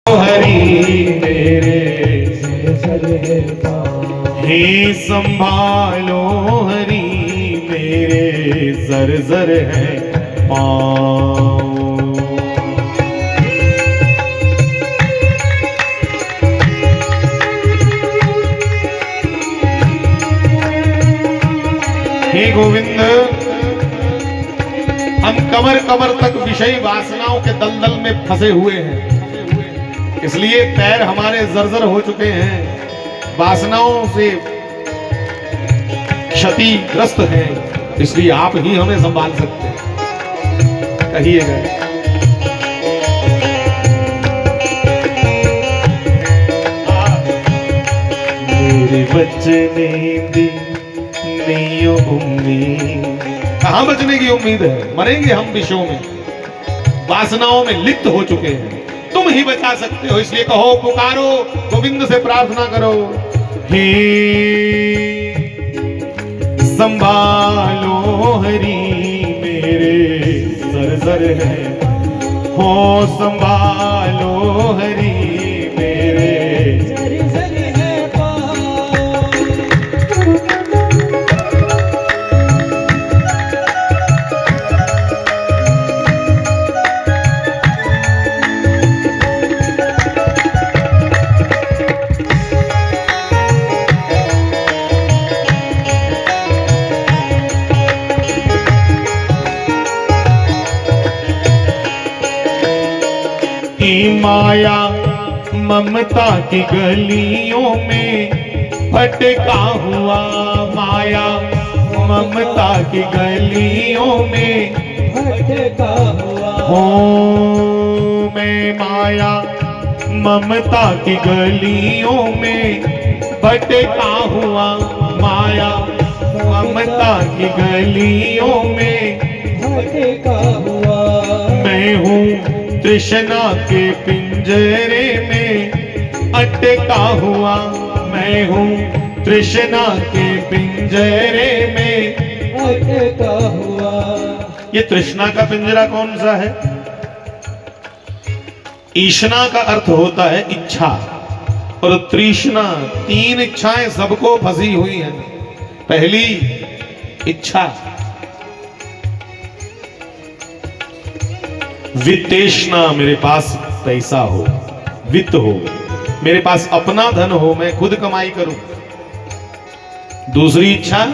हरि मेरे हे संभालो हरि मेरे जर जर है पाँव। हे गोविंद, हम कमर कमर तक विषय वासनाओं के दलदल में फंसे हुए हैं, इसलिए पैर हमारे जर्जर हो चुके हैं, वासनाओं से क्षतिग्रस्त हैं, इसलिए आप ही हमें संभाल सकते हैं। कहिएगा। मेरे बच्चे नींदी नहीं उम्मीद, कहां बचने की उम्मीद है? मरेंगे हम विषयों में, वासनाओं में लिप्त हो चुके हैं, तुम ही बचा सकते हो, इसलिए कहो, पुकारो, गोविंद से प्रार्थना करो। हे संभालो हरि मेरे जर जर है, हो संभालो हरि मेरे जर जर है। माया ममता की गलियों में भटका हुआ, माया ममता की गलियों में भटका हुआ हो, मैं माया ममता की गलियों में भटका हुआ, माया ममता की गलियों में भटका हुआ, मैं हूँ तृष्णा के पिंजरे में अटका हुआ, मैं हूँ तृष्णा के पिंजरे में अटका हुआ। ये तृष्णा का पिंजरा कौन सा है? ईष्णा का अर्थ होता है इच्छा, और तृष्णा, तीन इच्छाएं सबको फंसी हुई हैं। पहली इच्छा वित्तेष्णा, मेरे पास पैसा हो, वित्त हो, मेरे पास अपना धन हो, मैं खुद कमाई करूं। दूसरी इच्छा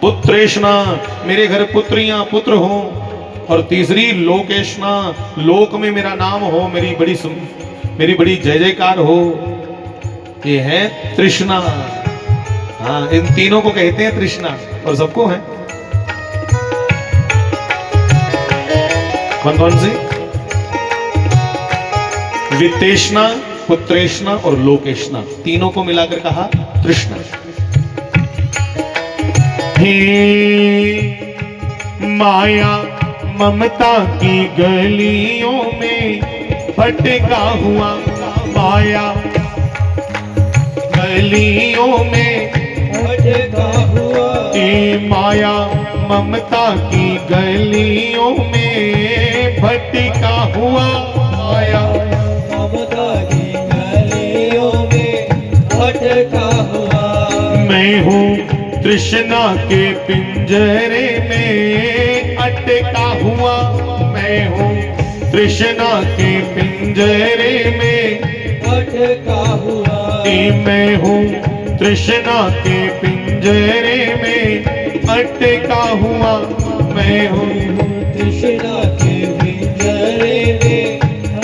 पुत्रेष्णा, मेरे घर पुत्रियां पुत्र हो। और तीसरी लोकेष्णा, लोक में मेरा नाम हो, मेरी बड़ी जय जयकार हो। ये है तृष्णा। हाँ, इन तीनों को कहते हैं तृष्णा, और सबको है। कौन कौन सी? वित्तेष्णा, पुत्रेष्णा और लोकेष्णा, तीनों को मिलाकर कहा तृष्णा। हे माया ममता की गलियों में भटका हुआ, माया गलियों में भटका हुआ, हे माया ममता की गलियों में भटका हुआ, माया ममता की गलियों में भटका हुआ, मैं हूँ तृष्णा के पिंजरे में अटका हुआ, मैं हूँ तृष्णा के पिंजरे में अटका हुआ, मैं हूँ तृष्णा के पिंजरे में अटका हुआ, मैं हूँ तृष्णा के पिंजरे में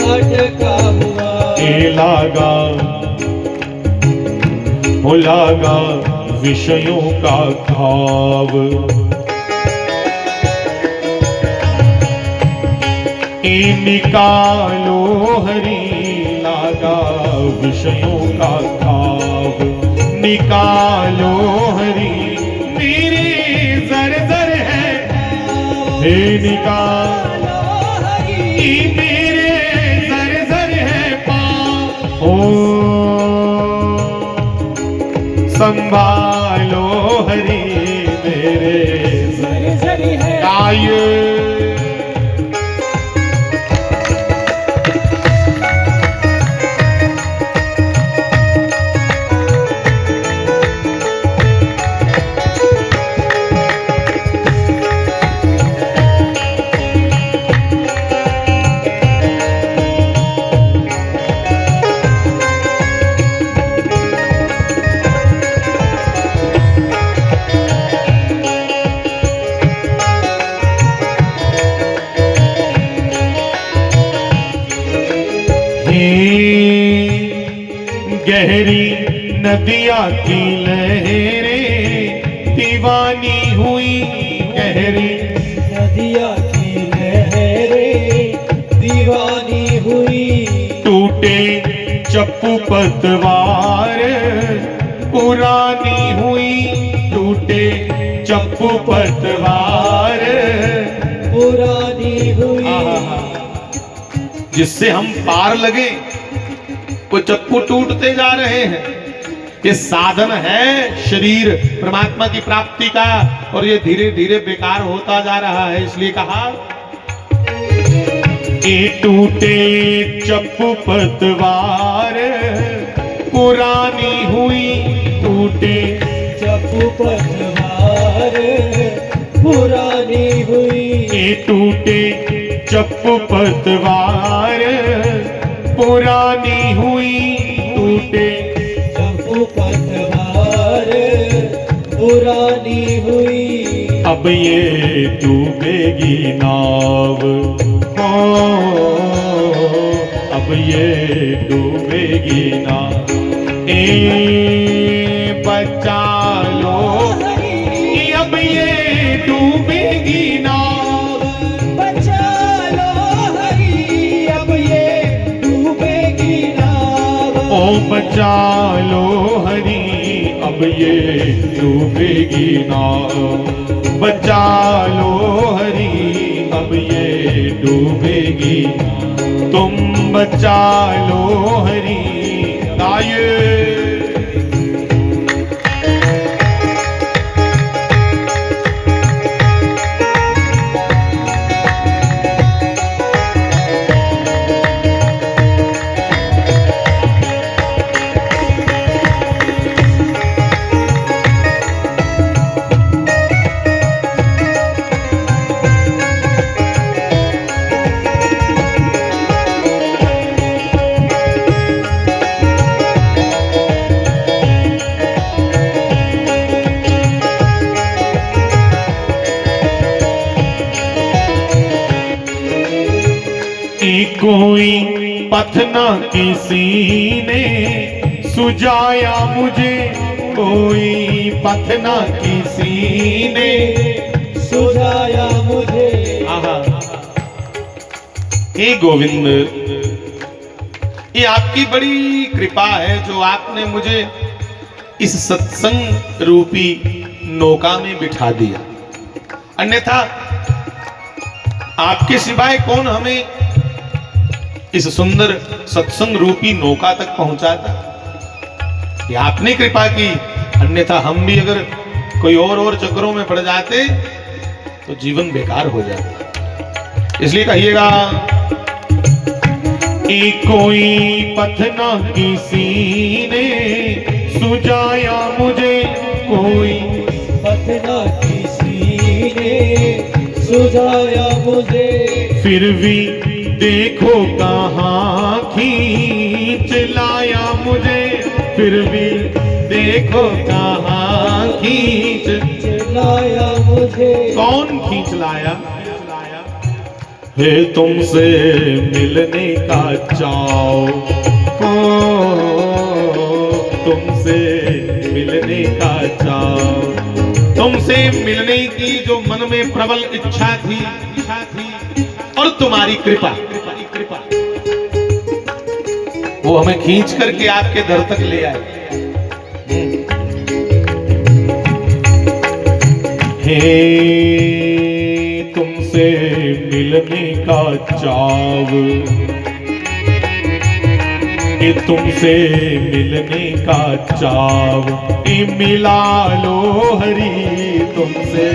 अटका हुआ। लागा हो लागा विषयों का घाव, निकालो हरि, लागा विषयों का घाव, निकालो हरि मेरे जर जर है, हे निकालो हरि मेरे जर जर है पाँव। ओ संभालो हरि मेरे जर जर है आयु। गहरी नदिया की लहरें दीवानी हुई, गहरी नदिया की लहरें दीवानी हुई। टूटे चप्पू पतवार पुरानी हुई, टूटे चप्पू पतवार पुरानी हुई। जिससे हम पार लगे वो चप्पू टूटते जा रहे हैं। ये साधन है शरीर परमात्मा की प्राप्ति का, और ये धीरे धीरे बेकार होता जा रहा है। इसलिए कहा कि टूटे चप्पू पतवार पुरानी हुई, टूटे चप्पू पतवार पुरानी हुई। ये टूटे चप्पू पतवार पुरानी हुई, टूटे चप्पू पतवार पुरानी हुई। अब ये डूबेगी नाव, अब ये डूबेगी नाव। बचा लो, अब ये डूबेगी नाव। बचा लो हरी, अब ये डूबेगी नाव। ओ बचा लो हरी, अब ये डूबेगी नाव। बचा लो हरी, अब ये डूबेगी। तुम बचा लो हरी। गाये कोई पथ न किसी ने सुझाया मुझे, कोई पथ न किसी ने सुझाया मुझे। हे गोविंद, ये आपकी बड़ी कृपा है जो आपने मुझे इस सत्संग रूपी नौका में बिठा दिया। अन्यथा आपके सिवाय कौन हमें इस सुंदर सत्संग रूपी नौका तक पहुंचाता। ये आपने कृपा की, अन्यथा हम भी अगर कोई और चक्करों में पड़ जाते तो जीवन बेकार हो जाता। इसलिए कहिएगा कि कोई पथ न किसी ने सुझाया मुझे, कोई पथ न किसी ने सुझाया मुझे। फिर भी देखो कहाँ खींच लाया मुझे, फिर भी देखो कहाँ खींच लाया मुझे। कौन खींच लाया? है तुमसे मिलने का चाव, तुमसे मिलने का चाव। तुमसे मिलने की जो मन में प्रबल इच्छा थी, और तुम्हारी कृपा वो हमें खींच करके आपके दर तक ले आए। हे तुमसे मिलने का चाव, कि तुमसे मिलने का चाव। मिला लो हरी, तुमसे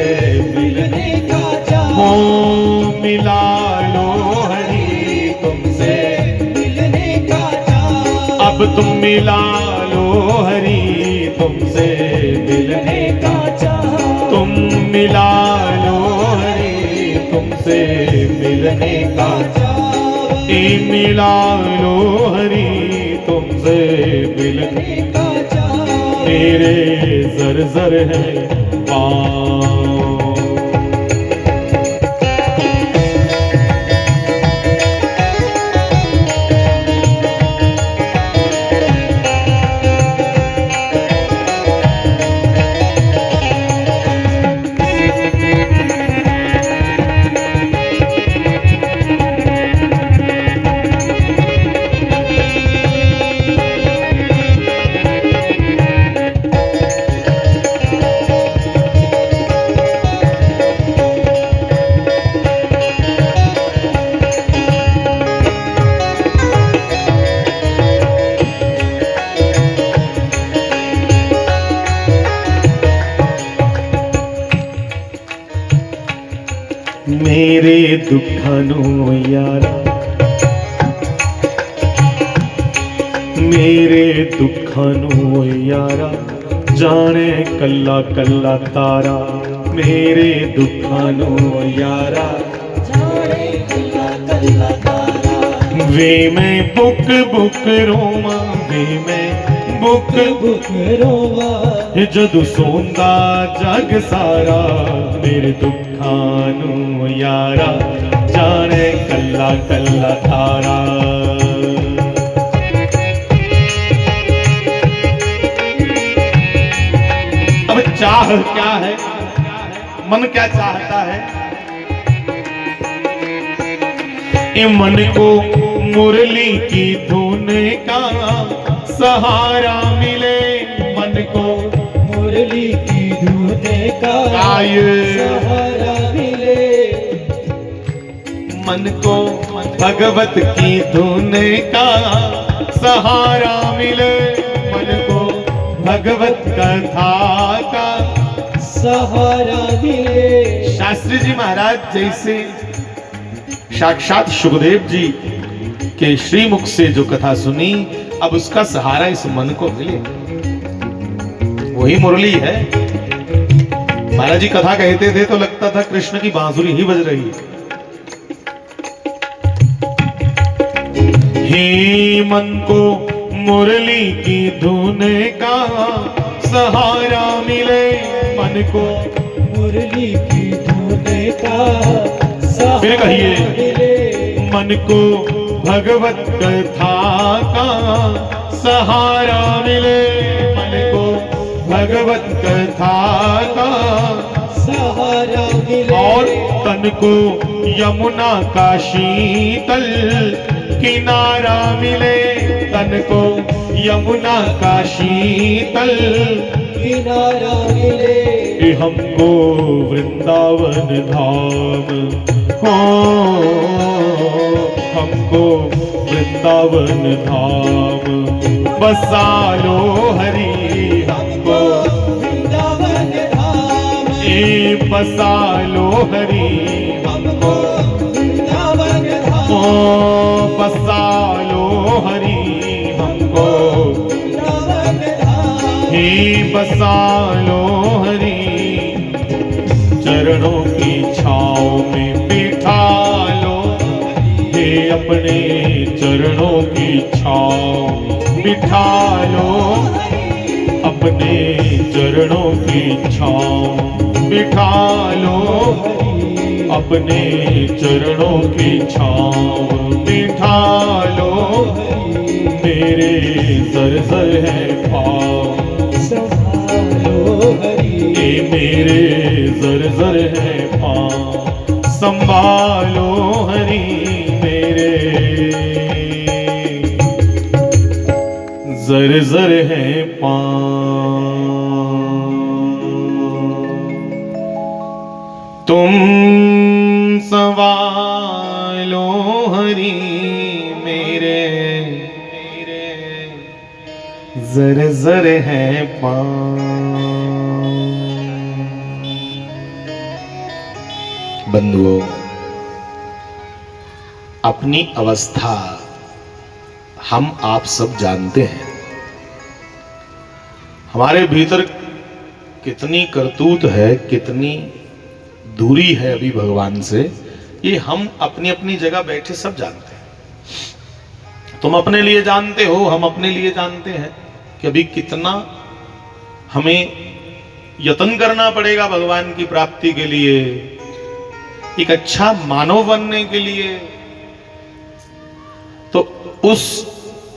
मिलने का चाव। हो मिला लो हरी, तुमसे मिलने का चाव। अब तुम मिला लो हरी, तुमसे मिलने का चाव। तुम मिला लो हरी, तुमसे मिलने का चाव। मिला लो हरी, तुमसे मिलने का चाव। मेरे जर जर है पाँव। मेरे दुखानू यारा, मेरे दुखानू यारा, जाने कल्ला कल्ला तारा। मेरे दुखानू यारा, जाने कल्ला कल्ला तारा। वे मैं बुक बुक रोवा, वे मैं बुक बुक रोवा, जदू सोंदा जग सारा। मेरे दुखानू यारा, जाने कल्ला कल्ला तारा। अब चाह क्या है, मन क्या चाहता है? ए मन को मुरली की धुन का सहारा मिले, मन को मुरली की धुन का आये। सहारा मिले। मन को भगवत की धुन का सहारा मिले, मन को भगवत कथा का सहारा मिले। शास्त्री जी महाराज जैसे साक्षात सुखदेव जी के श्रीमुख से जो कथा सुनी, अब उसका सहारा इस मन को मिले, वही मुरली है। महाराज जी कथा कहते थे तो लगता था कृष्ण की बांसुरी ही बज रही है। हे मन को मुरली की धुन का सहारा मिले, मन को मुरली की धुन का सहारा फिर कहिए। मिले। मन को भगवत कथा का सहारा मिले, मन को भगवत कथा का सहारा मिले। और तन को यमुना का शीतल किनारा मिले, तन को यमुना का शीतल किनारा मिले। ये हमको वृंदावन धाम हो, हमको वृंदावन धाम बसा लो हरि। हमको वृंदावन धाम, ए बसा लो हरि, हमको वृंदावन ओ धाम, बसा लो हरि, हमको वृंदावन धाम। हे बसा लो हरि, चरणों की छाँव में बिठा लो। हे अपने चरणों की छाँव बिठा लो, अपने चरणों की छाँव बिठा लो, अपने चरणों की छाँव बिठा लो। मेरे जर है पाँव, संभालो हरि। ये मेरे जर है पाँव, संभालो हरि। मेरे जर है पाँव, तुम संभालो हरि। मेरे जर है पाँव। बंधुओं, अपनी अवस्था हम आप सब जानते हैं। हमारे भीतर कितनी करतूत है, कितनी दूरी है अभी भगवान से, ये हम अपनी अपनी जगह बैठे सब जानते हैं। तुम अपने लिए जानते हो, हम अपने लिए जानते हैं कि अभी कितना हमें यत्न करना पड़ेगा भगवान की प्राप्ति के लिए, एक अच्छा मानव बनने के लिए। तो उस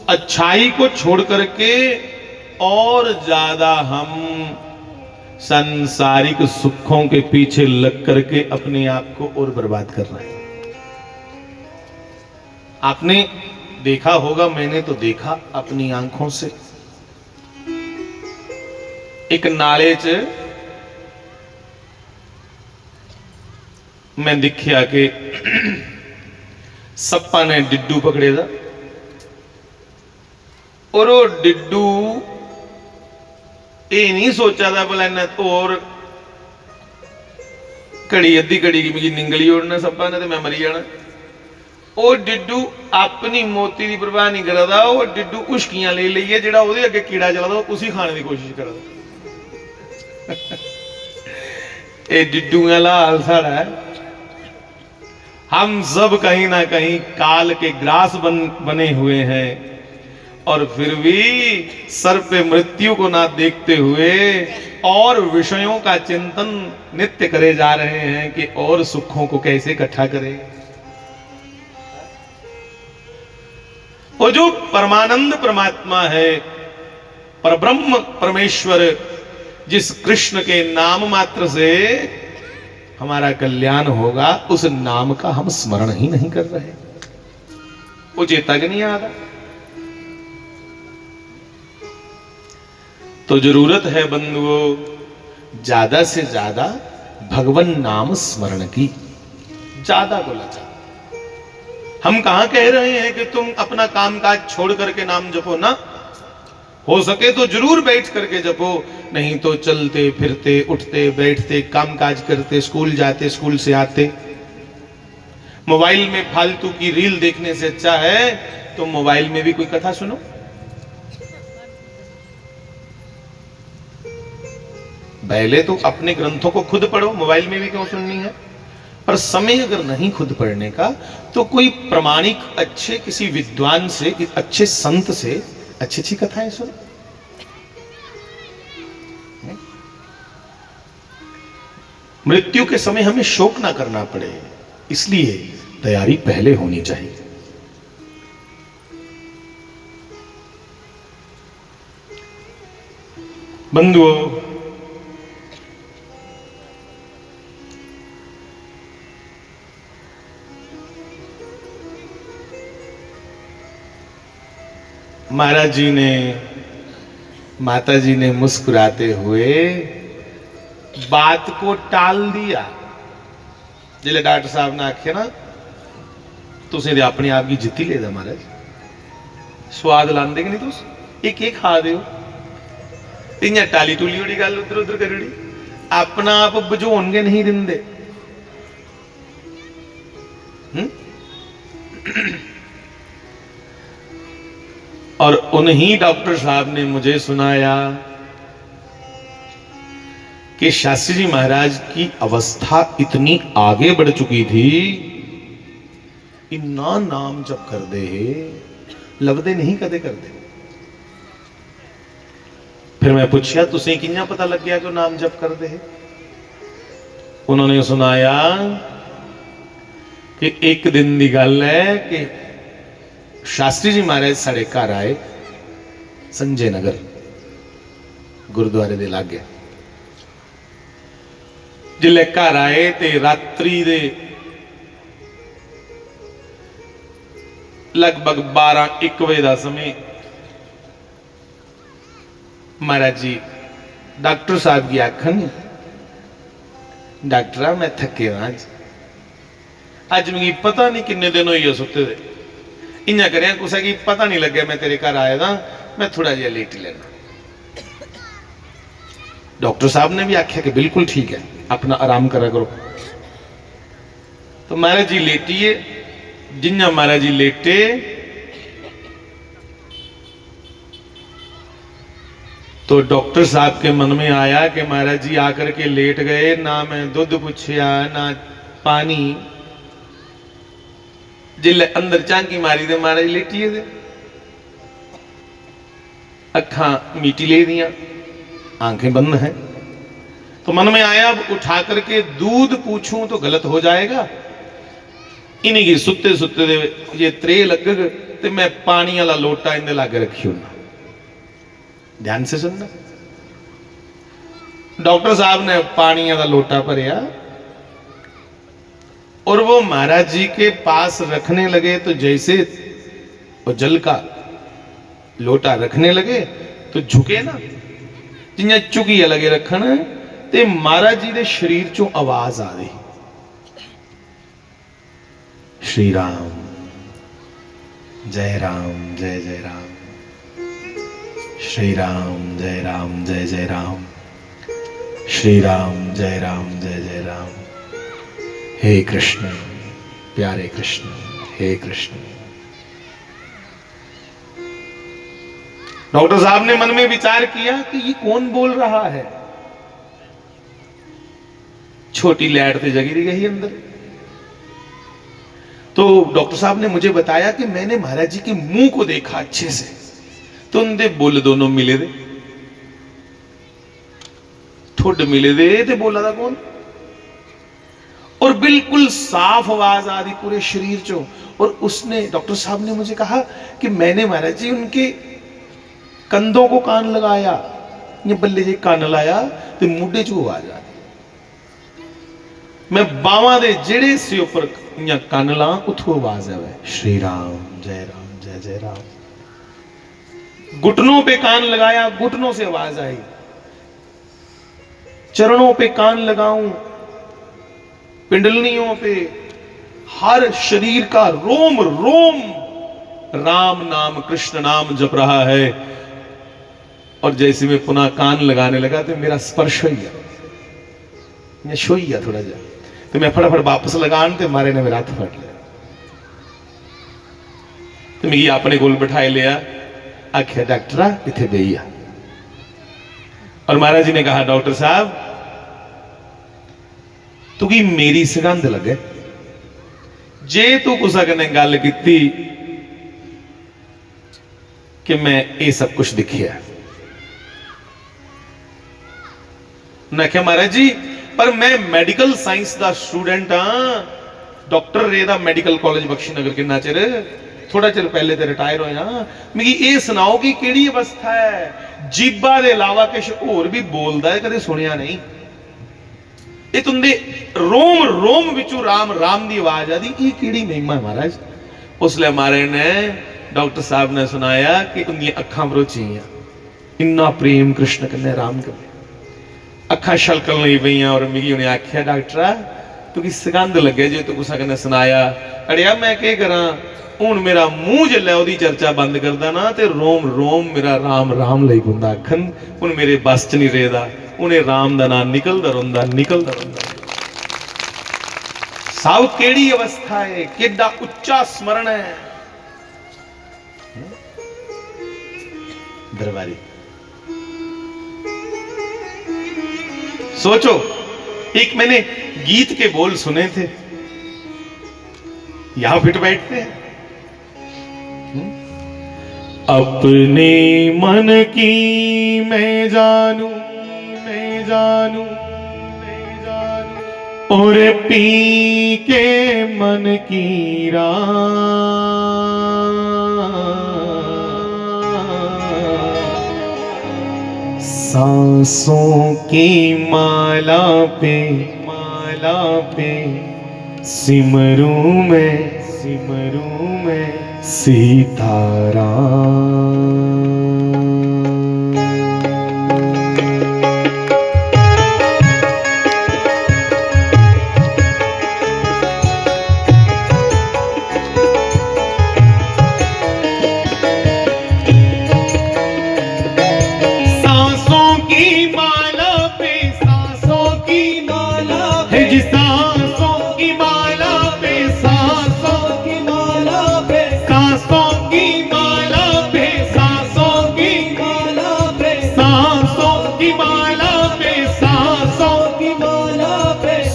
अच्छाई को छोड़ करके और ज्यादा हम सांसारिक सुखों के पीछे लग करके अपने आप को और बर्बाद कर रहे हैं। आपने देखा होगा, मैंने तो देखा अपनी आंखों से, एक नाले च मैं दिखिया के सप्पा ने डिड्डू पकड़े था और वो डिड्डू ये नहीं सोचा था बोला न तो और घड़ी अद्धी घड़ी की मेरी निंगली उड़ना सप्पा ने, तो मैं मरी जाना। वो डिड्डू अपनी मोती की परवाह नहीं करता, वो डिड्डू उश्कियां ले लीए जो अगे कीड़ा चलता उसी खाने की कोशिश करता। ये डिड्डू का हाल साड़ा है। हम सब कहीं ना कहीं काल के ग्रास बने हुए हैं, और फिर भी सर पे मृत्यु को ना देखते हुए और विषयों का चिंतन नित्य करे जा रहे हैं कि और सुखों को कैसे इकट्ठा करें। वो जो परमानंद परमात्मा है, परब्रह्म परमेश्वर, जिस कृष्ण के नाम मात्र से हमारा कल्याण होगा, उस नाम का हम स्मरण ही नहीं कर रहे, वो चेता कि नहीं आता। तो जरूरत है बंधुओं ज्यादा से ज्यादा भगवन नाम स्मरण की, ज्यादा बोला ज्यादा। हम कहां कह रहे हैं कि तुम अपना कामकाज छोड़ करके नाम जपो ना, हो सके तो जरूर बैठ करके जपो, नहीं तो चलते फिरते उठते बैठते कामकाज करते, स्कूल जाते स्कूल से आते। मोबाइल में फालतू की रील देखने से अच्छा है तो मोबाइल में भी कोई कथा सुनो। पहले तो अपने ग्रंथों को खुद पढ़ो, मोबाइल में भी क्यों सुननी है। पर समय अगर नहीं खुद पढ़ने का तो कोई प्रमाणिक अच्छे किसी विद्वान से, अच्छे संत से अच्छी अच्छी कथाएं सुनो। मृत्यु के समय हमें शोक ना करना पड़े, इसलिए तैयारी पहले होनी चाहिए। बंधुओं, महाराज जी ने, माता जी ने मुस्कुराते हुए बात को टाल दिया। जिले डॉक्टर साहब ने आख्या ना तुम अपने आप की जित्ती लेदा महाराज, स्वाद लांदे कि नहीं, तुस एक एक खा दो। इं टाली टूली वाली गल उधर उधर करी, अपना आप बुझाउणगे नहीं दिंदे। और उन्हीं डॉक्टर साहब ने मुझे सुनाया कि शास्त्री जी महाराज की अवस्था इतनी आगे बढ़ चुकी थी, इन्ना नाम जब कर दे लभदे नहीं कदे करते। फिर मैं पूछा तुसें कियां पता लग गया कि नाम जप कर दे। उन्होंने सुनाया कि एक दिन की गल है कि शास्त्री जी महाराज साढ़े घर आए संजय नगर गुरुद्वारे दे लागे। जिले घर आए ते रात्रि दे लगभग 12-1 बजे का समय महाराज जी डॉक्टर साहब की आखन, डॉक्टर मैं थके अज मिगी पता नहीं किन्ने दिन हुई सुते दे, इं कर कुछ की पता नहीं लगे मैं तेरे घर आया था, मैं थोड़ा जिहा लेट लेना। डॉक्टर साहब ने भी आख्या कि बिल्कुल ठीक है, अपना आराम करा करो। तो महाराज जी लेटिए। जिन्ना महाराज जी लेटे तो डॉक्टर साहब के मन में आया कि महाराज जी आकर के लेट गए, ना मैं दूध पूछया ना पानी। जिले अंदर झांकी मारी दे महाराज लेटिए दे, अखा मीटी ले दिया, आंखें बंद हैं। तो मन में आया अब उठा करके दूध पूछूं तो गलत हो जाएगा, इन्हीं की सुते सुते दे ये त्रे लग ते मैं पानी वाला लोटा इनके लागे रखी होना। ध्यान से सुनना। डॉक्टर साहब ने पानी वाला लोटा भरिया और वो महाराज जी के पास रखने लगे। तो जैसे वो जल का लोटा रखने लगे तो झुके ना, जिन्हें चुकी लगे रखन ते महाराज जी के शरीर चो आवाज आ गई, श्री राम जय राम जय जय राम, श्री राम जय राम जय जय राम, श्री राम जय जय राम। हे कृष्ण, प्यारे कृष्ण, हे कृष्ण। डॉक्टर साहब ने मन में विचार किया कि ये कौन बोल रहा है। छोटी लैट तो जगी गई अंदर। तो डॉक्टर साहब ने मुझे बताया कि मैंने महाराज जी के मुंह को देखा अच्छे से, तो उनके बुल दोनों मिले दे, ठुड मिले दे, ते बोला था कौन, और बिल्कुल साफ आवाज आ रही पूरे शरीर चो। और उसने, डॉक्टर साहब ने मुझे कहा कि मैंने महाराज जी उनके कंधों को कान लगाया, ये बल्ले जी कान लाया तो मुंडे चो आवाज आ रही। मैं बावां दे जेड़े से ऊपर या कान ला उथों आवाज आवे, श्री राम जय जय राम। घुटनों पे कान लगाया, घुटनों से आवाज आई। चरणों पे कान लगाऊं, पिंडलियों पे, हर शरीर का रोम रोम राम नाम कृष्ण नाम जप रहा है। और जैसे मैं पुनः कान लगाने लगा तो मेरा स्पर्श हो गया, छो ही गया थोड़ा जा, तो मैं फटाफट वापस लगान ते मारे ने मेरा हाथ फट लिया। तो मैं अपने कोल बिठाए लिया, आख्या डॉक्टरा इथे बेइया। और महाराज जी ने कहा डॉक्टर साहब तू की मेरी सगंध लगे, जे तू कुसा कने गल कीती कि मैं ये सब कुछ दिखिया। मैं क्या महाराज जी पर मैं मेडिकल साइंस का स्टूडेंट हाँ, डॉक्टर रेदा मेडिकल कॉलेज बख्शीनगर किन्ना चिर, थोड़ा चिर पहले तो रिटायर होया। मिगी ये सुनाओ कि केड़ी अवस्था है, जीबा के अलावा किश होर भी बोलदा है, कदे सुनिया नहीं। ये तुंदे रोम रोम विचू राम राम की आवाज आती, ये केड़ी महिमा है महाराज। उसले महाराज ने, डॉक्टर साहब ने सुनाया कि उनकी अखां भरोचियां, इन्ना प्रेम कृष्ण कन्ने राम कन्ने, अखां छलकन लगी पईयां। और मिगी उन्हें आख्या डॉक्टरा तू की सगंध लगे जो तू कुसा कन्ने सुनाया। अड़िया मैं के करा, हुण मेरा मुंह जल्लै ओदी चर्चा बंद करदा ना ते रोम रोम मेरा राम राम लई पुंदा आखन, हुण मेरे बस च नहीं रेदा, उन्हें राम दा नाम निकलदा रहिंदा निकलदा रहिंदा। साव केड़ी अवस्था है, केड़ा उच्चा स्मरण है। दरबारी सोचो, एक मैंने गीत के बोल सुने थे, यहां फिट बैठते हैं। अपने मन की मैं जानू, मैं जानू, मैं जानू, और पी के मन की सांसों की माला पे सिमरूं में सीताराम।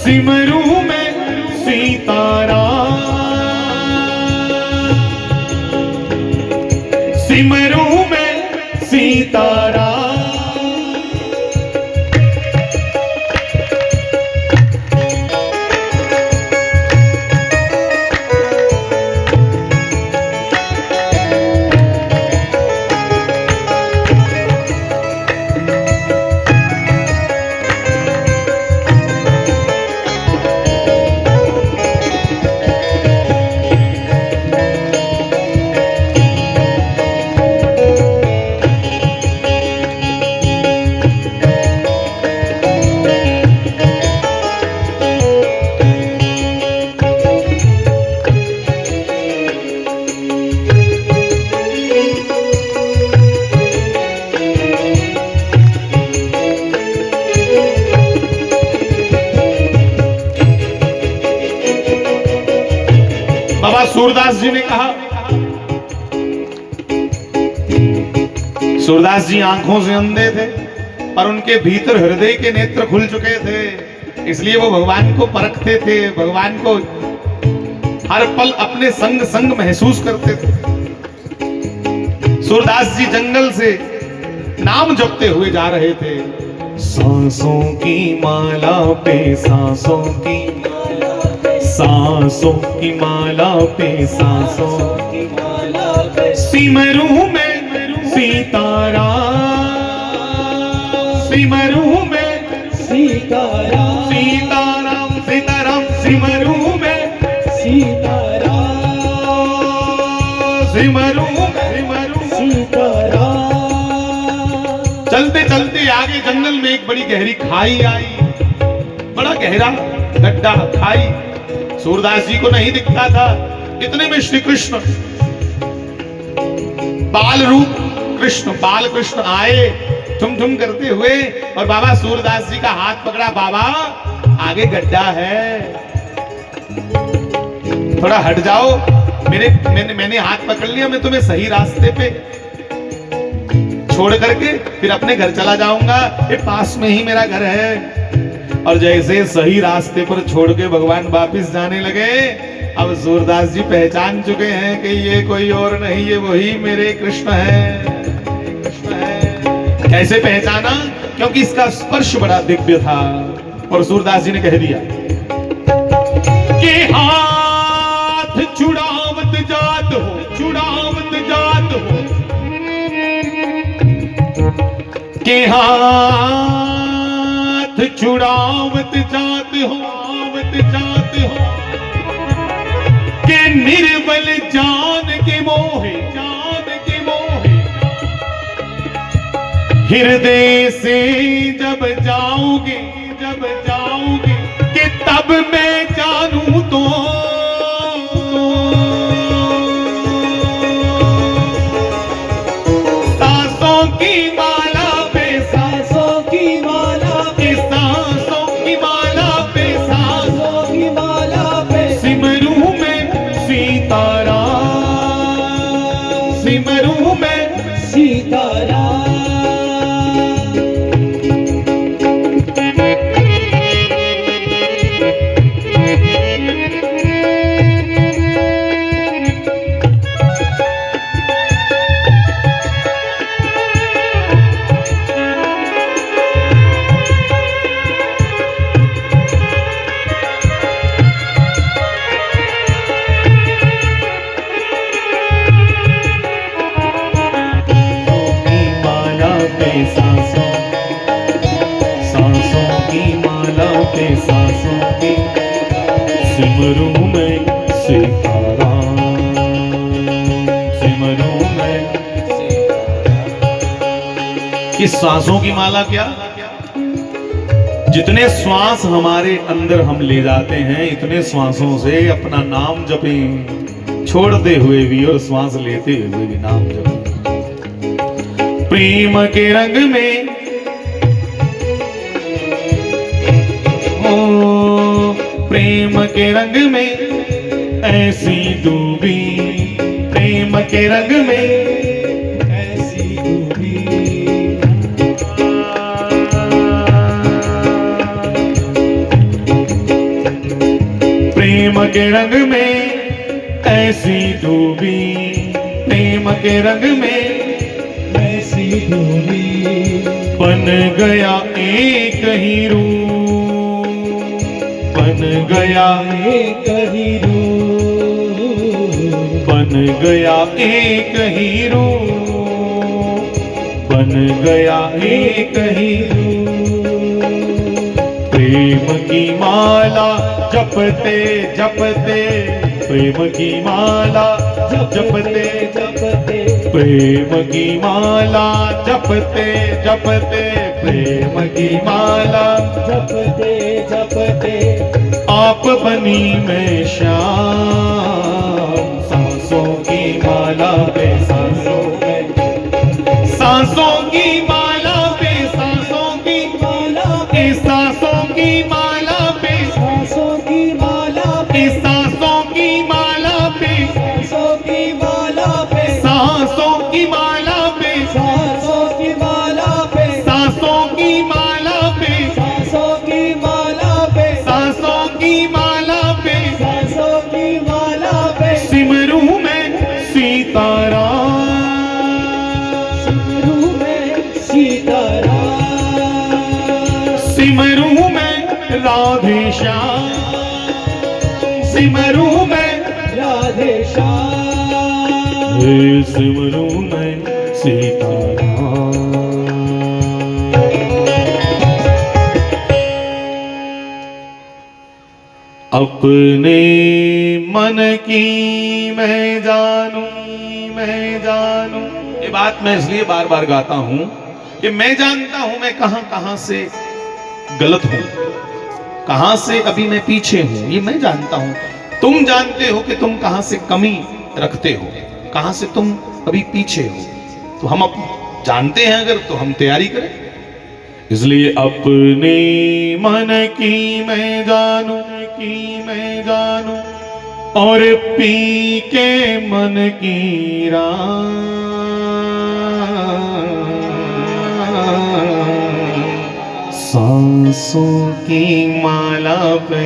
सिमरूं में सीताराम, सिमरूं में सीताराम। सूरदास जी ने कहा, सूरदास जी आंखों से अंधे थे पर उनके भीतर हृदय के नेत्र खुल चुके थे, इसलिए वो भगवान को परखते थे, भगवान को हर पल अपने संग संग महसूस करते थे। सूरदास जी जंगल से नाम जपते हुए जा रहे थे। सांसों की माला पे सांसों की माला पे सांसों की माला पे सिमरू में सीताराम, सिमरू में सीताराम सीताराम सीताराम, सिमरू में सीताराम सिमरू सीताराम। चलते चलते आगे जंगल में एक बड़ी गहरी खाई आई, बड़ा गहरा गड्ढा खाई। सूरदास जी को नहीं दिखता था, इतने में श्री कृष्ण बाल रूप कृष्ण बाल कृष्ण आए ठुम ठुम करते हुए, और बाबा सूरदास जी का हाथ पकड़ा। बाबा आगे गड्ढा है, थोड़ा हट जाओ, मैंने हाथ पकड़ लिया, मैं तुम्हें सही रास्ते पे छोड़ करके फिर अपने घर चला जाऊंगा, ये पास में ही मेरा घर है। और जैसे सही रास्ते पर छोड़ के भगवान वापिस जाने लगे, अब सूरदास जी पहचान चुके हैं कि ये कोई और नहीं, ये वही मेरे कृष्ण है, कृष्ण है। कैसे पहचाना? क्योंकि इसका स्पर्श बड़ा दिव्य था। और सूरदास जी ने कह दिया कि हाथ छुड़ावत जात हो, छुड़ावत जात हो, कि हाथ छुड़ावत जात हो, आवत जात हो, के निर्बल जान के मोहे, जान के मोहे, हृदय से जब जाओगे, जब जाओगे, कि तब मैं जानू तो सांसों की माला पे, सांसों की माला पे, सांसों की माला पे, सांसों की माला पे सिमरू में सीताराम, सिमरू में सीताराम। सांसों की माला पे सांसों की, सिमरू में सीताराम, सिमरू में। इस सांसों की माला क्या? जितने श्वास हमारे अंदर हम ले जाते हैं, इतने श्वासों से अपना नाम जपें, छोड़ते हुए भी और श्वास लेते हुए भी नाम जपें। प्रेम के रंग में, ओ प्रेम के रंग में ऐसी डूबी, प्रेम के रंग में ऐसी डूबी, प्रेम के रंग में ऐसी डूबी, प्रेम के रंग में ऐसी डूबी, बन गया एक ही रूप, बन गया एक ही रूप, बन गया एक ही रूप, बन गया एक ही रूप। प्रेम की माला जपते जपते, प्रेम की माला जपते जपते, प्रेम की माला जपते जपते, प्रेम की माला जपते जपते, आप बनी मैं श्याम। सांसों की माला पे सांसों में, सांसों की माला पे सांसों की माला पे, सांसों की माला पे, सांसों की माला पे, सांसों की माला पे, राधे श्याम सिमरू मैं राधे श्याम सिमरू मैं सीताराम। अपने मन की मैं जानू, मैं जानू। ये बात मैं इसलिए बार बार गाता हूं कि मैं जानता हूं मैं कहां कहां से गलत हूं, कहां से अभी मैं पीछे हूं, ये मैं जानता हूं। तुम जानते हो कि तुम कहां से कमी रखते हो, कहां से तुम अभी पीछे हो। तो हम अब जानते हैं अगर, तो हम तैयारी करें। इसलिए अपने मन की मैं जानू, की मैं जानू, और पी के मन की सांसों की माला पे,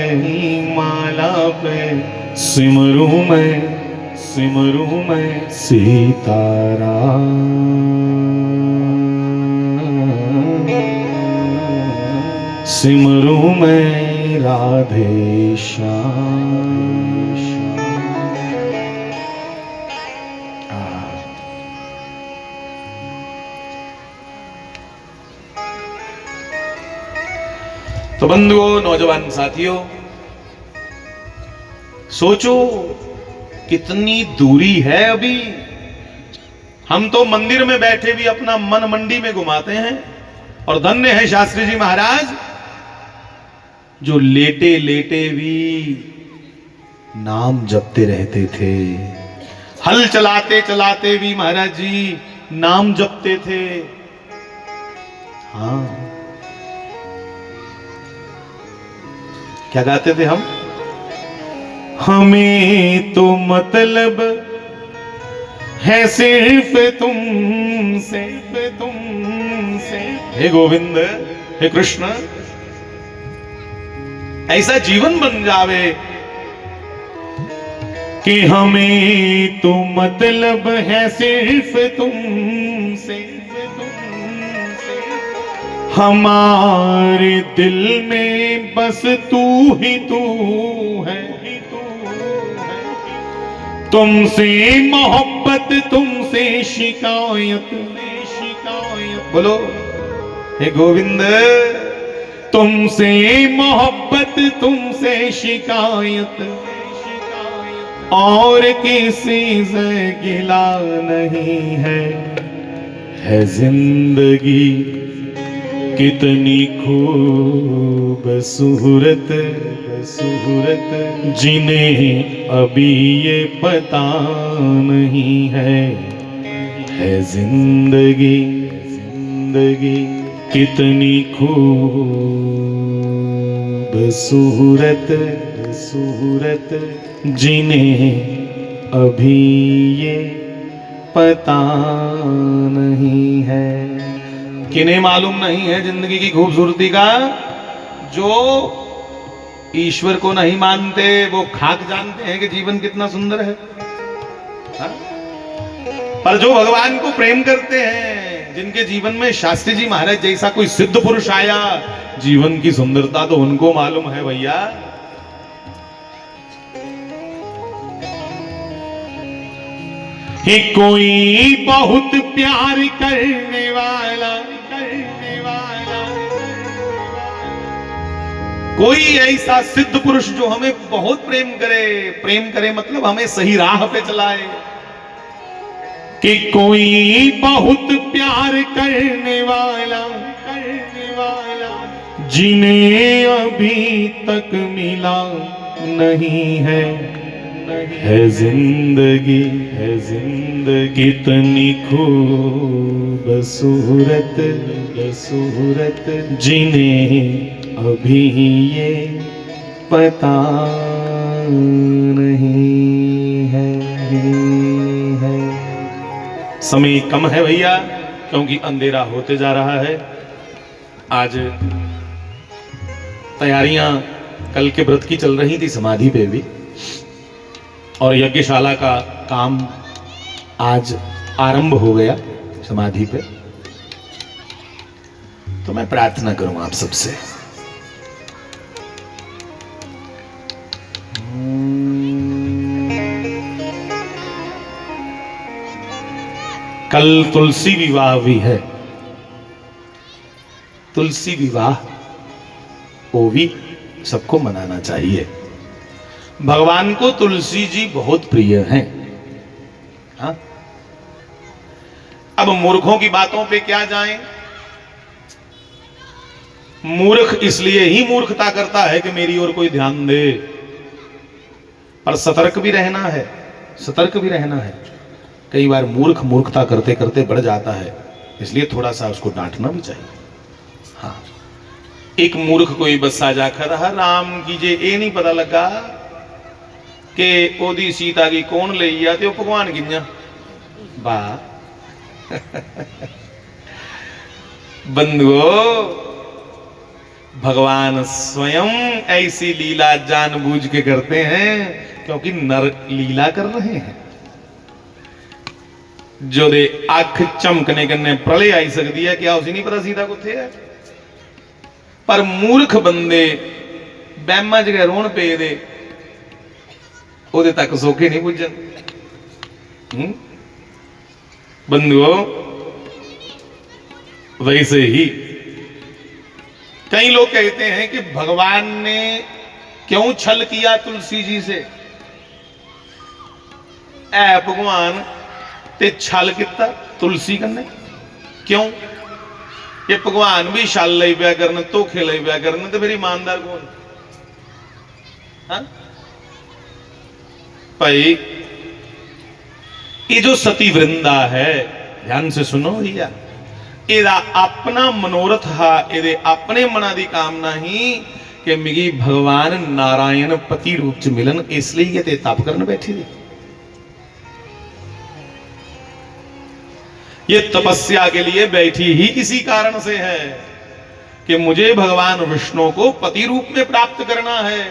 माला पे सिमरू मैं सीताराम। सिमरू मैं राधे श्याम। तो बंधुओं, नौजवान साथियों, सोचो कितनी दूरी है अभी। हम तो मंदिर में बैठे भी अपना मन मंडी में घुमाते हैं, और धन्य है शास्त्री जी महाराज जो लेटे लेटे भी नाम जपते रहते थे। हल चलाते चलाते भी महाराज जी नाम जपते थे। हाँ, क्या गाते थे हम? हमें तो मतलब है सिर्फ तुमसे, तुमसे। हे गोविंद, हे कृष्ण, ऐसा जीवन बन जावे कि हमें तो मतलब है सिर्फ तुमसे, तुमसे। हमारे दिल में बस तू ही तू है, तुमसे मोहब्बत, तुमसे शिकायत, शिकायत। बोलो हे गोविंद, तुमसे मोहब्बत, तुमसे शिकायत, और किसी से गिला नहीं है जिंदगी कितनी खूबसूरत, सूरत जिन्हें अभी ये पता नहीं है जिंदगी, जिंदगी कितनी खूबसूरत, सूरत जिन्हें अभी ये पता नहीं है। किन्हें मालूम नहीं है जिंदगी की खूबसूरती का? जो ईश्वर को नहीं मानते, वो खाक जानते हैं कि जीवन कितना सुंदर है। हा? पर जो भगवान को प्रेम करते हैं, जिनके जीवन में शास्त्री जी महाराज जैसा कोई सिद्ध पुरुष आया, जीवन की सुंदरता तो उनको मालूम है भैया। कोई बहुत प्यार करने वाला, करने वाला, कोई ऐसा सिद्ध पुरुष जो हमें बहुत प्रेम करे, प्रेम करे मतलब हमें सही राह पे चलाए। कि कोई बहुत प्यार करने वाला, करने वाला, जिन्हें अभी तक मिला नहीं है जिंदगी, है जिंदगी कितनी खूबसूरत, सूरत जिन्हें अभी ये पता नहीं है। समय कम है भैया, क्योंकि अंधेरा होते जा रहा है। आज तैयारियां कल के व्रत की चल रही थी समाधि पे भी, और यज्ञशाला का काम आज आरंभ हो गया समाधि पे। तो मैं प्रार्थना करूं आप सबसे कल तुलसी विवाह भी है। तुलसी विवाह वो भी सबको मनाना चाहिए। भगवान को तुलसी जी बहुत प्रिय हैं। हाँ? अब मूर्खों की बातों पे क्या जाएं? मूर्ख इसलिए ही मूर्खता करता है कि मेरी ओर कोई ध्यान दे, पर सतर्क भी रहना है, सतर्क भी रहना है। कई बार मूर्ख मूर्खता करते करते बढ़ जाता है, इसलिए थोड़ा सा उसको डांटना भी चाहिए। हाँ, एक मूर्ख कोई बसा जाकर रहा, राम की जे ये नहीं पता लगा कि ओदी सीता की कौन ले आ ते भगवान किया वाह। बंधुओं, भगवान स्वयं ऐसी लीला जानबूझ के करते हैं क्योंकि नर लीला कर रहे हैं। जो दे अख चमकने कन्ने प्रलय आई सकती है, क्या उसे नहीं पता सीता कुत्थे है? पर मूर्ख बंदे बैमा जगह रोन पे दे ओदे तक सोखे नहीं पुजन। बंधुओं, वैसे ही कई लोग कहते हैं कि भगवान ने क्यों छल किया तुलसी जी से? ऐ भगवान ते छल किता तुलसी कन्ने क्यों? ये भगवान भी छल लई पिया करन, धोखे लई पिया करन, ते फिर ईमानदार कौन? हाँ? भाई, ये जो सती वृंदा है, ध्यान से सुनो भैया, एदा अपना मनोरथ हा, एदे अपने मना दी कामना ही कि मिगी भगवान नारायण पति रूप च मिलन, इसलिए ये ते तप करन बैठी थी। ये तपस्या के लिए बैठी ही इसी कारण से है कि मुझे भगवान विष्णु को पति रूप में प्राप्त करना है।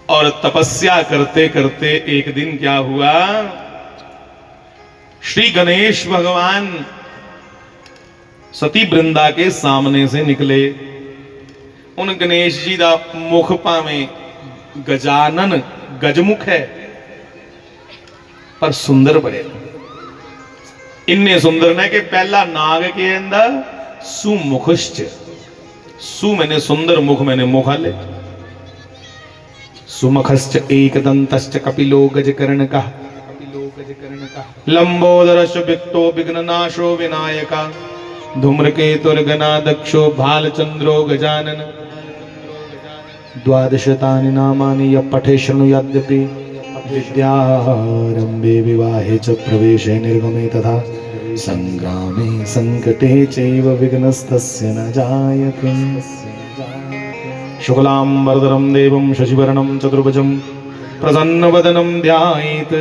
और तपस्या करते करते एक दिन क्या हुआ, श्री गणेश भगवान सती वृंदा के सामने से निकले। उन गणेश जी का मुख पावे गजानन गजमुख है, पर सुंदर बड़े, इन्ने सुंदर ने कि पहला नाग के अंदर सुमुखश्च, सु मैंने सुंदर, मुख मैंने मुखाले, सुमुखश्च एकदंतश्च कपिलो गजकर्णकः, लंबोदरश्च विक्तो विघ्ननाशो विनायका, धूम्रकेतुर्गणाध्यक्षो भालचंद्रो गजानन, द्वादशतानि नामानि यः पठे शृणुयाद्यपि विद्यारंभे विवाहे च प्रवेशे निर्गमे तथा संग्रामे संकटे चैव विघ्नस्तस्य न जायते। शुक्लांबरधरं देवं शशिवर्णं चतुर्भुजं प्रसन्नवदनं ध्यायेत्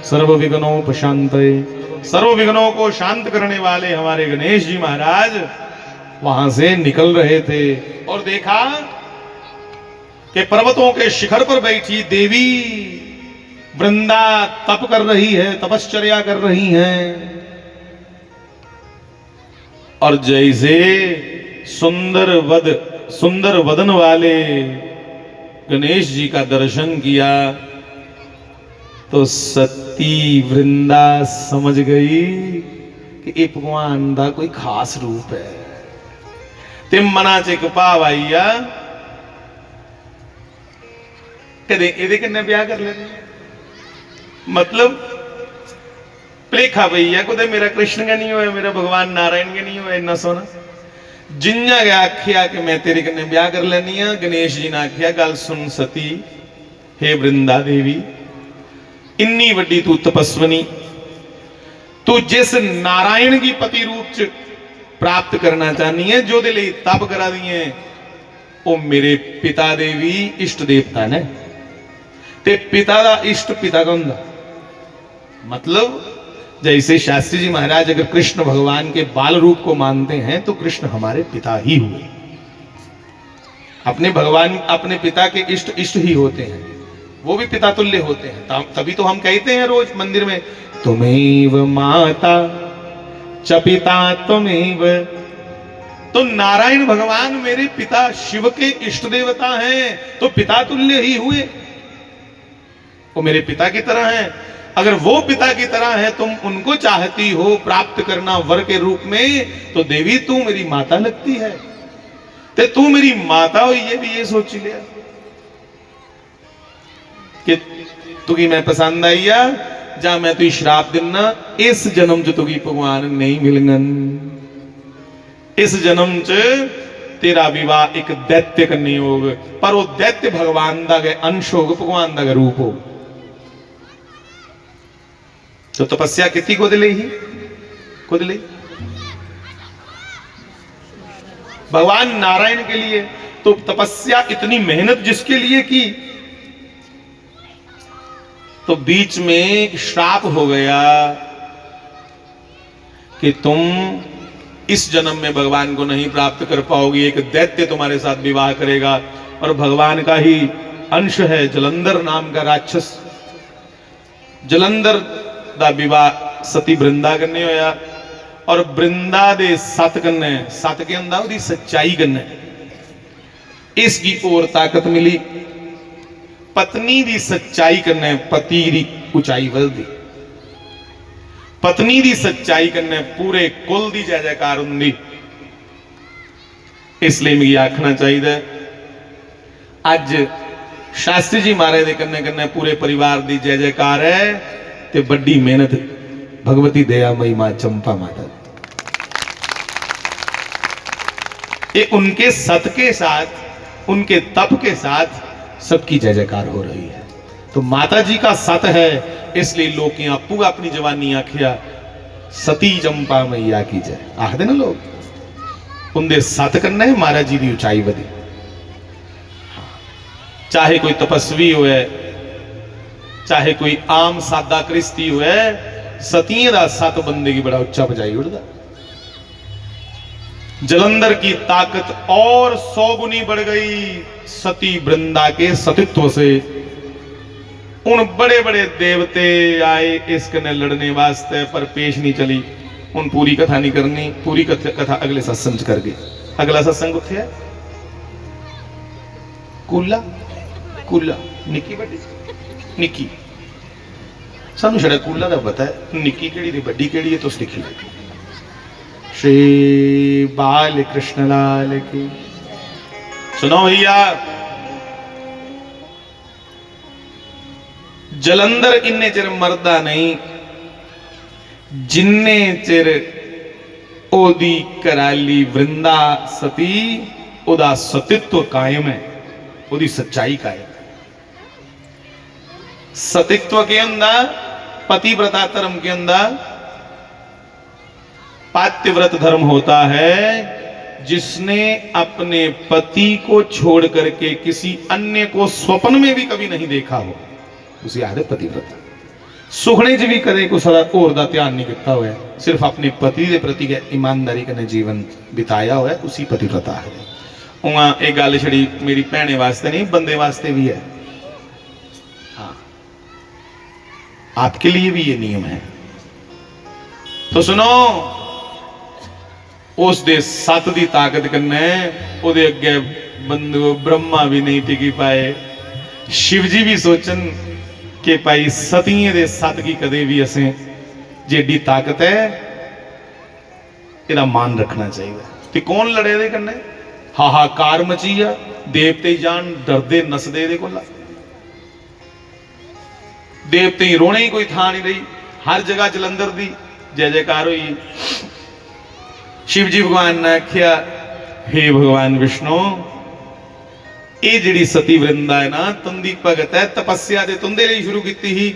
सर्वविघ्नोपशान्तये। सर्व विघ्नों को शांत करने वाले हमारे गणेश जी महाराज वहां से निकल रहे थे और देखा कि पर्वतों के शिखर पर बैठी देवी वृंदा तप कर रही है, तपश्चर्या कर रही हैं। और जैसे सुंदर वदन वाले गणेश जी का दर्शन किया तो सती वृंदा समझ गई कि ये भगवान का कोई खास रूप है। ते मना च एक भाव आई आ, कदे ये किन्ने ब्याह कर लेने, मतलब भलेखा पई है कुछ मेरा कृष्ण का नहीं होया, मेरा भगवान नारायण का नहीं होया, इन्ना सोना जिन्ना गया आखिया कि मैं तेरे कन्ने ब्याह कर लेनी आ। गणेश जी ने आखिया गल सुन सती, हे वृंदा देवी, इन्नी वड्डी तू तपस्वनी, तू जिस नारायण की पति रूप च प्राप्त करना चाहनी है, जो दे लिए तप करा दिए, वो मेरे पिता देवी इष्ट देवता ने। ते पिता का इष्ट पिता का हुंदा, मतलब जैसे शास्त्री जी महाराज अगर कृष्ण भगवान के बाल रूप को मानते हैं तो कृष्ण हमारे पिता ही हुए। अपने भगवान अपने पिता के इष्ट इष्ट ही होते हैं, वो भी पिता तुल्य होते हैं। तभी तो हम कहते हैं रोज मंदिर में, तुमेव माता च पिता तुमेव। तो नारायण भगवान मेरे पिता शिव के इष्ट देवता हैं, तो पिता तुल्य ही हुए, वो मेरे पिता की तरह हैं। अगर वो पिता की तरह है, तुम उनको चाहती हो प्राप्त करना वर के रूप में, तो देवी तू मेरी माता लगती है, ते तू मेरी माता हो, ये भी ये सोच लिया कि तुकी मैं पसंद आई आ, जा मैं तुझी श्राप दिना, इस जन्म च तुकी भगवान नहीं मिलगन, इस जन्म च तेरा विवाह एक दैत्य कन्ने होग, पर वो दैत्य भगवान दा गै अंश होग, भगवान दा गै रूप हो। तो तपस्या कितनी को दिले ही को दिले भगवान नारायण के लिए। तो तपस्या इतनी मेहनत जिसके लिए की, तो बीच में श्राप हो गया कि तुम इस जन्म में भगवान को नहीं प्राप्त कर पाओगी, एक दैत्य तुम्हारे साथ विवाह करेगा, और भगवान का ही अंश है जलंधर नाम का राक्षस। जलंधर दा विवाह सती वृंदा कन्ने होया, और वृंदा दे सत कन्ने, सत के अंदा उदी सच्चाई कन्ने इसकी और ताकत मिली। पत्नी दी सच्चाई कन्ने पति दी ऊंचाई वधदी, पत्नी दी सच्चाई कन्ने पूरे कुल दी जय जयकार हुंदी। इसलिए मिगी आखना चाहिए, अज शास्त्री जी महाराज दे कन्ने कन्ने पूरे परिवार दी जय जयकार है, ते बड़ी मेहनत भगवती दयामयी मां चंपा माता, ये उनके सत के साथ, उनके तप के साथ सबकी जय जयकार हो रही है। तो माता जी का सत है, इसलिए लोग आपू अपनी जवानी आखिया सती चंपा मैया की जय आखदे ना लोग, उनके सत कन्ने महाराज जी की ऊंचाई वधी। चाहे कोई तपस्वी होए, चाहे कोई आम सादा कृष्टी होए, सतिये दा सत बंदे की बड़ा उच्चा बजाई उड़दा। जलंधर की ताकत और 100 गुनी बढ़ गई सती वृंदा के सतित्व से। उन बड़े बड़े देवते आए इस कने लड़ने वास्ते, पर पेश नहीं चली। उन पूरी कथा नहीं करनी, पूरी कथा अगले सत्संग कर गए। अगला सत्संग उत्थे है कूला कूला निक्की बड़ी निक्की, सानू छड़ा कूला दा पता है, निक्की केड़ी ते बड़ी केड़ी है तुस लिखी। श्री बाल कृष्ण लाल की। सुनो भैया, जलंधर इन्ने चिर मरदा नहीं जिन्ने चिर ओदी कराली वृंदा सती ओदा सतित्व कायम है, ओदी सच्चाई कायम है। सतित्व के अंदर, पतिव्रता धर्म के अंदर पातिव्रत धर्म होता है जिसने अपने पति को छोड़ करके किसी अन्य को स्वप्न में भी कभी नहीं देखा हो, उसे आदे पतिव्रता। सुखने च भी कदे कुछ होर दा ध्यान नहीं किया हुआ, सिर्फ अपने पति के प्रति ईमानदारी कने जीवन बिताया हुआ, उसी पतिव्रता है। उहाँ एक गल छड़ी मेरी भैने वास्ते नहीं, बंदे वास्ते भी है। हाँ, आपके लिए भी ये नियम है। तो सुनो, उस दे सत दी ताकत कन्ने ओदे अगे बंदो ब्रह्मा भी नहीं टिकी पाए। शिव जी भी सोचन कि भाई सतिये दे सत की कदे भी असें जेडी ताकत है, इहदा मान रखना चाहिए। ते कौन लड़े दे कन्ने? हाहाकार मची आ, देवते जान डरदे नसदे दे कोला। देवते ही रोने ही कोई थां नहीं रही, हर जगह जलंधर दी जय जयकार हुई। शिव जी भगवान ने आख्या, हे भगवान विष्णु, ये जिहड़ी सती वृंदा है ना, तुंदी भगत है, तपस्या दे तुंदे लिए शुरू की ही,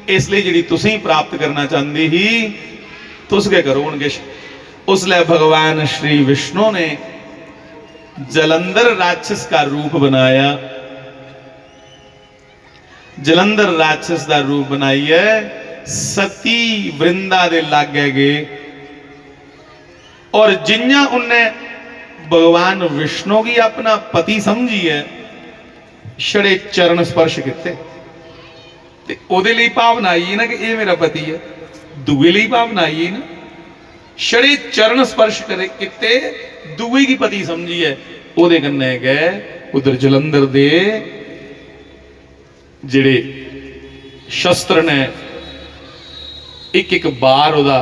इसलिए जिहड़ी तुसीं प्राप्त करना चाहती ही तुस क्या करोगे। उसलिए भगवान श्री विष्णु ने जलंधर राक्षस का रूप बनाया। जलंधर राक्षस का रूप बनाइए, सती वृंदा दे लागे गए, और जिन्ना उन्हें भगवान विष्णु की अपना पति समझी है, छड़े चरण स्पर्श किते, ओदे लिए भावना आई ना कि ये मेरा पति है। दुए लिए भावना आई ना, छड़े चरण स्पर्श करे किते, दुए की पति समझी है। ओदे कन्ने गए उधर जलंधर दे जिहड़े शस्त्र ने एक एक बार ਉਹਦਾ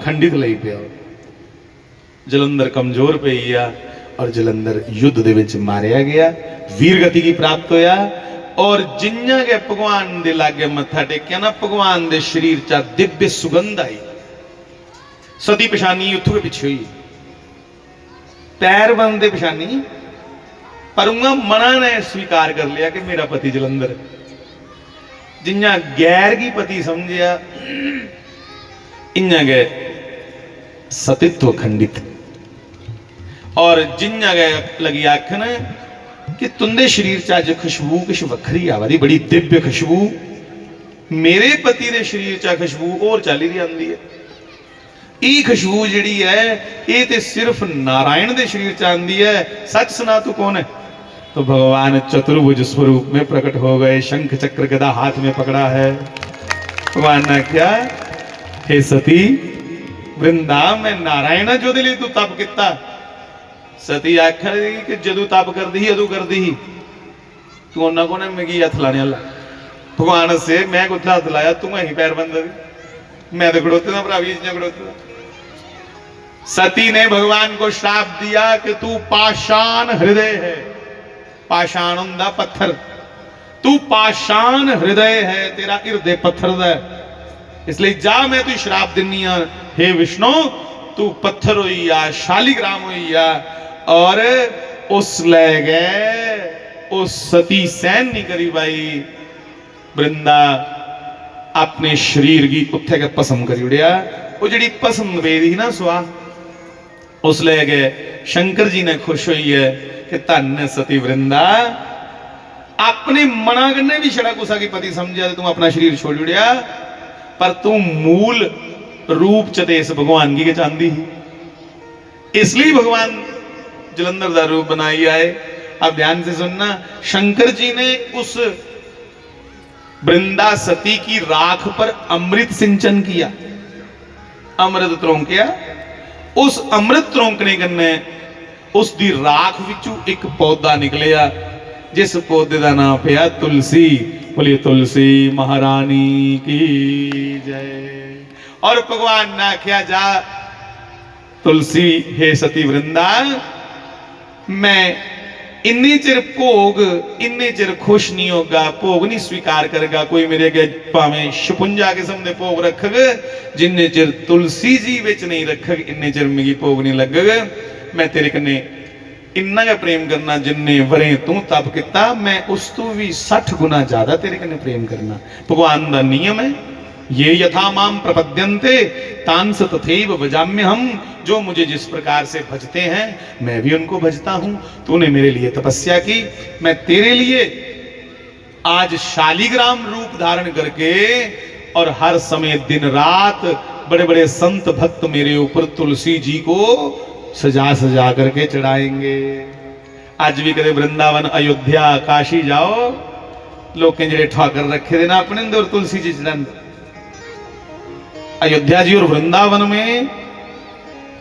ਖੰਡਿਤ ਲਈ ਪਿਆ। ਜਲੰਧਰ ਕਮਜ਼ੋਰ ਪਈ ਆ और जलंधर युद्ध ਦੇ ਵਿੱਚ ਮਾਰਿਆ ਗਿਆ, वीरगति की प्राप्त होया। और जिन्ना के भगवान दे लागे मत्था टेकिया ना, भगवान दे शरीर च दिव्य सुगंध आई। सती पछानी उत्थों के पिछे हुई, पैर बंद पछानी, पर उंगा मना ने स्वीकार कर लिया कि मेरा पति जलंधर। जिन्ना गैर की पति समझिया, इन्ना गए सतित्व खंडित। और जिन्ना गए लगी आखन कि तुंदे शरीर च अज खुशबू कुछ वखरी आवा दी, बड़ी दिव्य खुशबू। मेरे पति दे शरीर च खुशबू और चली दी आंदी है। ये खुशबू जिहड़ी है ये ते सिर्फ नारायण दे शरीर च आंदी है। सच सुना तू कौन है? तो भगवान चतुर्भुज स्वरूप में प्रकट हो गए, शंख चक्र गदा हाथ में पकड़ा है। भगवान ने क्या, हे सती वृंदा मैं नारायण जो दे लई तू तप किता। सती आखर कि जदू तप करती ही अदू करती ही, तू उन्होंने को मिगी हथ लाने वाला। भगवान से मैं कुछ हथ लाया, तू अं पैर बंद, मैं तो खड़ोते ना भरा भी खड़ोते। सती ने भगवान को श्राप दिया कि तू पाषाण हृदय है। पाषाण हुंदा पत्थर, तू पाषाण हृदय है, तेरा हृदय पत्थर दा है, इसलिए जा मैं तू श्राप दिनी हां। हे विष्णु तू पत्थर होई आ, शालिग्राम होई आ। और उस ले गए, उस सती सहन नहीं करी भाई, वृंदा अपने शरीर की उत्थे के पसम करी उड़िया। वो जी पसम वेदी ना सुहा, उस ले गए। शंकर जी ने खुश हुई है कि धन सती वृंदा, अपने मना करने भी छड़ा गुस्सा की पति समझा, तू अपना शरीर छोड़ उड़िया, पर तू मूल रूप च इस भगवान की चाहती ही, इसलिए भगवान जलंधर का रूप बनाई आए। अब ध्यान से सुनना, शंकर जी ने उस वृंदा सती की राख पर अमृत सिंचन किया, अमृत त्रोंकिया। उस अमृत त्रोंकने कन्ने उस दी राख विचों एक पौधा निकलिया, जिस पौधे का नाम पिया तुलसी। बोलिए तुलसी महारानी की जय। और भगवान ने आख्या, जा तुलसी हे सती वृंदा, मैं इन्नी चिर भोग इन्ने चिर खुश नहीं होगा, भोग नहीं स्वीकार करेगा कोई मेरे अगे, भावें 56 किस्म के भोग रखग, जिन्ने चिर तुलसी जी विच नहीं रखग इन्ने चिर मेरी भोग नहीं लगग। मैं तेरे कन्ने इन्ना का प्रेम करना जिन्ने वरे तू तप किता, मैं उस तो भी 60 गुना ज्यादा तेरे कन्ने प्रेम करना। भगवान का नियम है, ये यथा माम प्रपद्यन्ते तांस तथैव भजाम्य हम। जो मुझे जिस प्रकार से भजते हैं मैं भी उनको भजता हूं। तूने मेरे लिए तपस्या की, मैं तेरे लिए आज शालिग्राम रूप धारण करके और हर समय दिन रात बड़े बड़े संत भक्त मेरे ऊपर तुलसी जी को सजा सजा करके चढ़ाएंगे। आज भी कदे वृंदावन अयोध्या काशी जाओ, लोग जेडे ठाकर रखे थे ना अपने अंदर तुलसी जी चढ़ाते। अयोध्या जी और वृंदावन में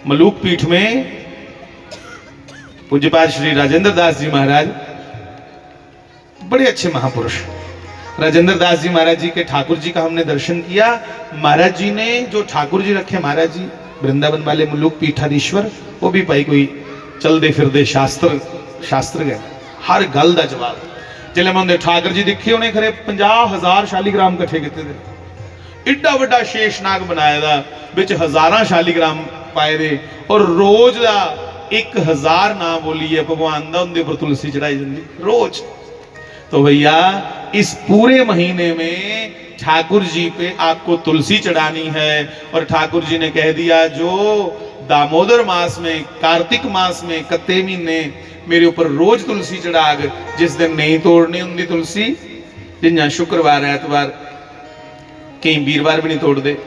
मलूक पीठ में पूज्यपाद श्री राजेंद्र दास जी महाराज, बड़े अच्छे महापुरुष राजेंद्र दास जी महाराज जी के ठाकुर जी का हमने दर्शन किया। महाराज जी ने जो ठाकुर जी रखे, महाराज जी वृंदावन वाले मलूक पीठाधीश्वर, वो भी भाई कोई चलते फिरते शास्त्र गए, हर गल का जवाब। जिले मैं उन्हें ठाकुर जी दिखे, उन्हें खरे 50,000 शालिग्राम कट्ठे किए थे, इड्डा वड्डा शेषनाग बनाया था, बिच हजारां शालिग्राम पाए दे, और रोज का 1000 ना बोली है भगवान का उनके ऊपर तुलसी चढ़ाई जाती रोज। तो भैया इस पूरे महीने में ठाकुर जी पे आपको तुलसी चढ़ानी है। और ठाकुर जी ने कह दिया, जो दामोदर मास में, कार्तिक मास में, कत्ते महीने मेरे ऊपर रोज तुलसी चढ़ाग, जिस दिन नहीं तोड़नी होंगी तुलसी, जिन्ना शुक्रवार ऐतवार, कई वीरवार भी नहीं तोड़ते,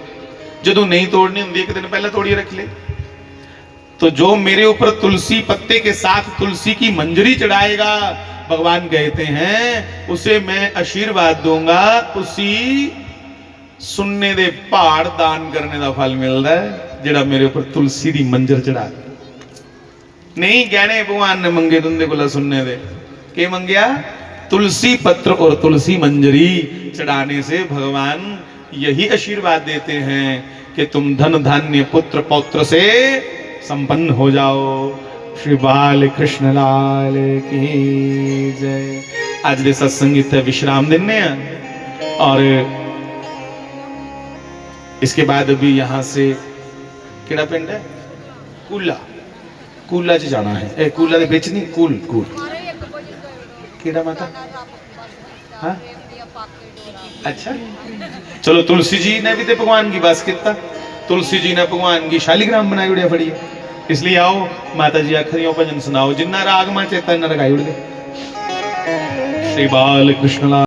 जो नहीं तोड़नी होंगी एक दिन पहले तोड़िए रख ले। तो जो मेरे ऊपर तुलसी पत्ते के साथ तुलसी की मंजरी चढ़ाएगा, भगवान कहते हैं उसे मैं आशीर्वाद दूंगा, उसी सुनने दे पहाड़ दान करने का फल मिलता है, जेड़ा मेरे ऊपर तुलसी की मंजर चढ़ा। नहीं गहने भगवान ने मंगे तुंदे को सुनने दे, के मंगया? तुलसी पत्र और तुलसी मंजरी चढ़ाने से भगवान यही आशीर्वाद देते हैं कि तुम धन धान्य पुत्र पौत्र से संपन्न हो जाओ। श्री बाल कृष्ण लाल की जय। आज दे सत्संग इत्थे विश्राम दिने और इसके बाद अभी यहाँ से केड़ा पिंड है कूला, कूला च जाना है। ए कूला दे बिच नहीं, कूल कूल केड़ा माता। हाँ अच्छा चलो, तुलसी जी ने भी तो भगवान की बस किता। तुलसी जी ने भगवान की शालिग्राम बनाई उड़े फड़ी, इसलिए आओ माता जी आखरियों भजन सुनाओ। जिन्ना राग मां चेता इन्ना रगाई उड़ गए। श्री बाल कृष्ण लाल।